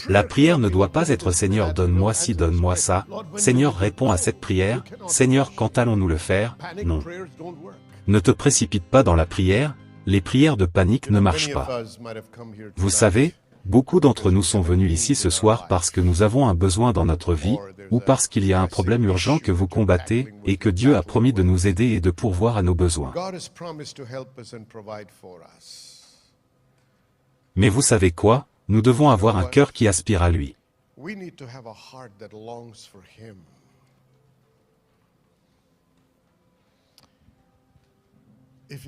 La prière ne doit pas être « Seigneur, donne-moi ci, donne-moi ça ». Seigneur, réponds à cette prière. Seigneur, quand allons-nous le faire? Non. Ne te précipite pas dans la prière, les prières de panique ne marchent pas. Vous savez, beaucoup d'entre nous sont venus ici ce soir parce que nous avons un besoin dans notre vie, ou parce qu'il y a un problème urgent que vous combattez, et que Dieu a promis de nous aider et de pourvoir à nos besoins. Mais vous savez quoi? Nous devons avoir un cœur qui aspire à lui.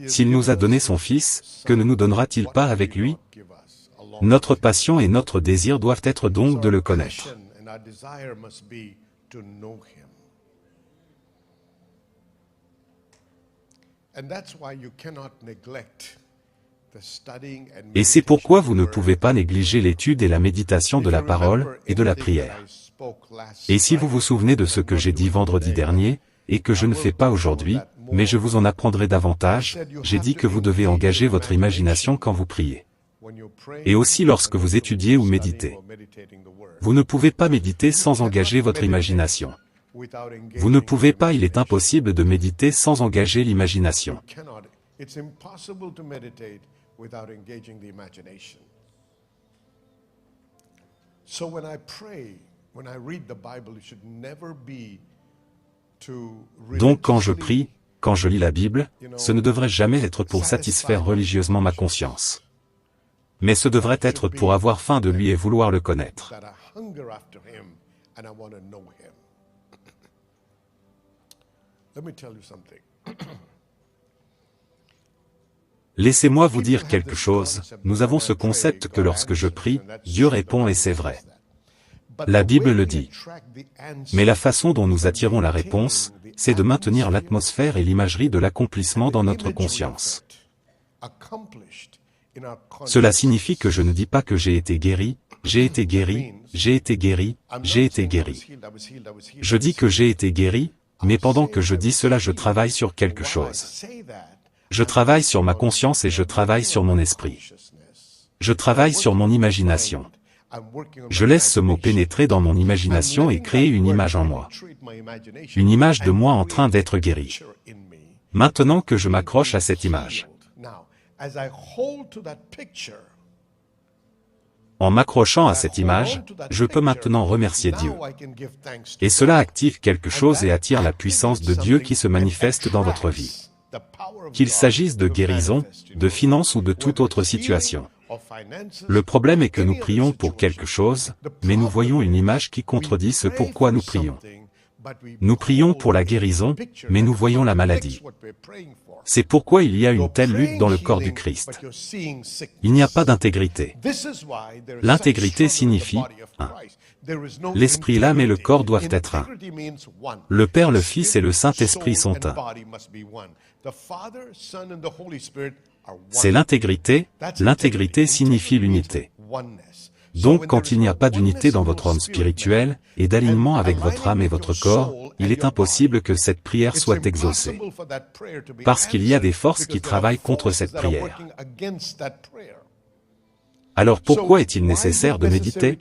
S'il nous a donné son Fils, que ne nous donnera-t-il pas avec lui? Notre passion et notre désir doivent être donc de le connaître. Et c'est pourquoi vous ne pouvez pas négliger l'étude et la méditation de la parole et de la prière. Et si vous vous souvenez de ce que j'ai dit vendredi dernier, et que je ne fais pas aujourd'hui, mais je vous en apprendrai davantage, j'ai dit que vous devez engager votre imagination quand vous priez. Et aussi lorsque vous étudiez ou méditez. Vous ne pouvez pas méditer sans engager votre imagination. Vous ne pouvez pas, il est impossible de méditer sans engager l'imagination. Donc quand je prie, quand je lis la Bible, ce ne devrait jamais être pour satisfaire religieusement ma conscience. Mais ce devrait être pour avoir faim de lui et vouloir le connaître. Laissez-moi vous dire quelque chose, nous avons ce concept que lorsque je prie, Dieu répond et c'est vrai. La Bible le dit. Mais la façon dont nous attirons la réponse, c'est de maintenir l'atmosphère et l'imagerie de l'accomplissement dans notre conscience. Cela signifie que je ne dis pas que j'ai été guéri, j'ai été guéri, j'ai été guéri, j'ai été guéri. Je dis que j'ai été guéri, mais pendant que je dis cela je travaille sur quelque chose. Je travaille sur ma conscience et je travaille sur mon esprit. Je travaille sur mon imagination. Je laisse ce mot pénétrer dans mon imagination et créer une image en moi. Une image de moi en train d'être guéri. Maintenant que je m'accroche à cette image. En m'accrochant à cette image, je peux maintenant remercier Dieu. Et cela active quelque chose et attire la puissance de Dieu qui se manifeste dans votre vie. Qu'il s'agisse de guérison, de finances ou de toute autre situation. Le problème est que nous prions pour quelque chose, mais nous voyons une image qui contredit ce pourquoi nous prions. Nous prions pour la guérison, mais nous voyons la maladie. C'est pourquoi il y a une telle lutte dans le corps du Christ. Il n'y a pas d'intégrité. L'intégrité signifie un. L'esprit, l'âme et le corps doivent être un. Le Père, le Fils et le Saint-Esprit sont un. C'est l'intégrité, l'intégrité signifie l'unité. Donc quand il n'y a pas d'unité dans votre homme spirituel, et d'alignement avec votre âme et votre corps, il est impossible que cette prière soit exaucée. Parce qu'il y a des forces qui travaillent contre cette prière. Alors pourquoi est-il nécessaire de méditer?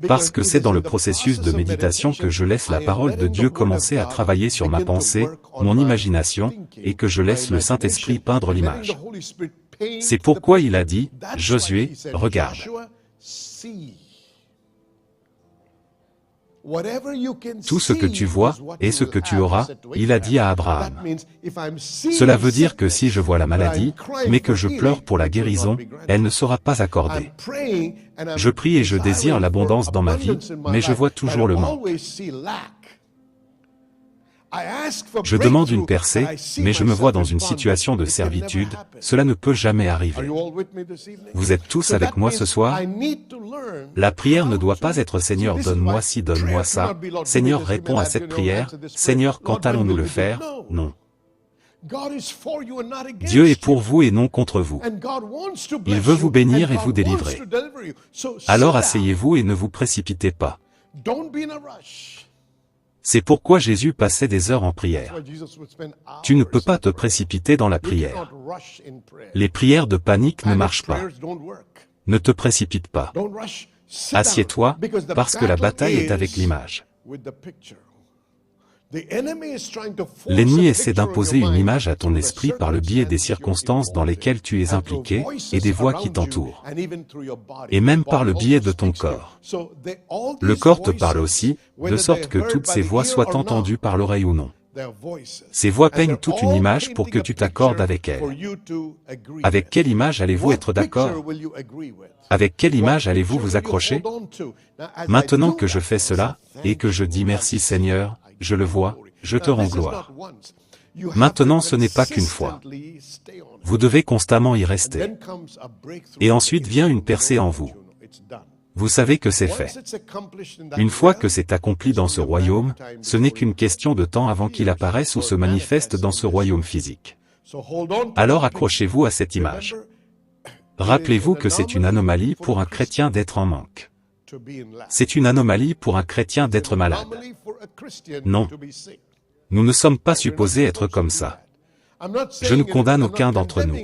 Parce que c'est dans le processus de méditation que je laisse la parole de Dieu commencer à travailler sur ma pensée, mon imagination, et que je laisse le Saint-Esprit peindre l'image. C'est pourquoi il a dit, Josué, regarde. Tout ce que tu vois, est ce que tu auras, il a dit à Abraham. Cela veut dire que si je vois la maladie, mais que je pleure pour la guérison, elle ne sera pas accordée. Je prie et je désire l'abondance dans ma vie, mais je vois toujours le manque. Je demande une percée, mais je me vois dans une situation de servitude, cela ne peut jamais arriver. Vous êtes tous avec moi ce soir? La prière ne doit pas être « Seigneur, donne-moi ci, donne-moi ça »,« Seigneur, réponds à cette prière »,« Seigneur, quand allons-nous le faire ?» Non. Dieu est pour vous et non contre vous. Il veut vous bénir et vous délivrer. Alors asseyez-vous et ne vous précipitez pas. C'est pourquoi Jésus passait des heures en prière. Tu ne peux pas te précipiter dans la prière. Les prières de panique ne marchent pas. Ne te précipite pas. Assieds-toi, parce que la bataille est avec l'image. L'ennemi essaie d'imposer une image à ton esprit par le biais des circonstances dans lesquelles tu es impliqué, et des voix qui t'entourent. Et même par le biais de ton corps. Le corps te parle aussi, de sorte que toutes ces voix soient entendues par l'oreille ou non. Ces voix peignent toute une image pour que tu t'accordes avec elles. Avec quelle image allez-vous être d'accord? Avec quelle image allez-vous vous accrocher? Maintenant que je fais cela, et que je dis merci Seigneur, je le vois, je te rends gloire. Maintenant ce n'est pas qu'une fois. Vous devez constamment y rester. Et ensuite vient une percée en vous. Vous savez que c'est fait. Une fois que c'est accompli dans ce royaume, ce n'est qu'une question de temps avant qu'il apparaisse ou se manifeste dans ce royaume physique. Alors accrochez-vous à cette image. Rappelez-vous que c'est une anomalie pour un chrétien d'être en manque. C'est une anomalie pour un chrétien d'être malade. Non. Nous ne sommes pas supposés être comme ça. Je ne condamne aucun d'entre nous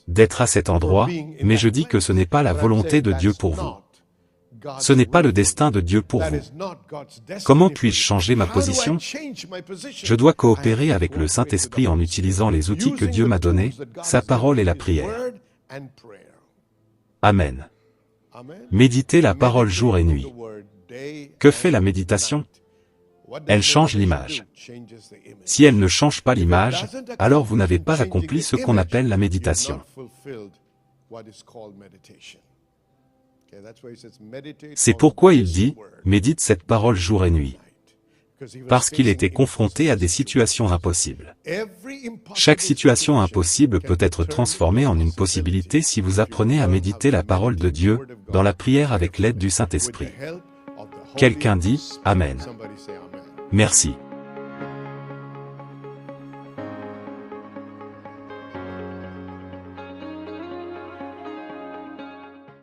d'être à cet endroit, mais je dis que ce n'est pas la volonté de Dieu pour vous. Ce n'est pas le destin de Dieu pour vous. Comment puis-je changer ma position? Je dois coopérer avec le Saint-Esprit en utilisant les outils que Dieu m'a donnés, sa parole et la prière. Amen. Méditez la parole jour et nuit. Que fait la méditation? Elle change l'image. Si elle ne change pas l'image, alors vous n'avez pas accompli ce qu'on appelle la méditation. C'est pourquoi il dit, médite cette parole jour et nuit. Parce qu'il était confronté à des situations impossibles. Chaque situation impossible peut être transformée en une possibilité si vous apprenez à méditer la parole de Dieu, dans la prière avec l'aide du Saint-Esprit. Quelqu'un dit, Amen. Merci.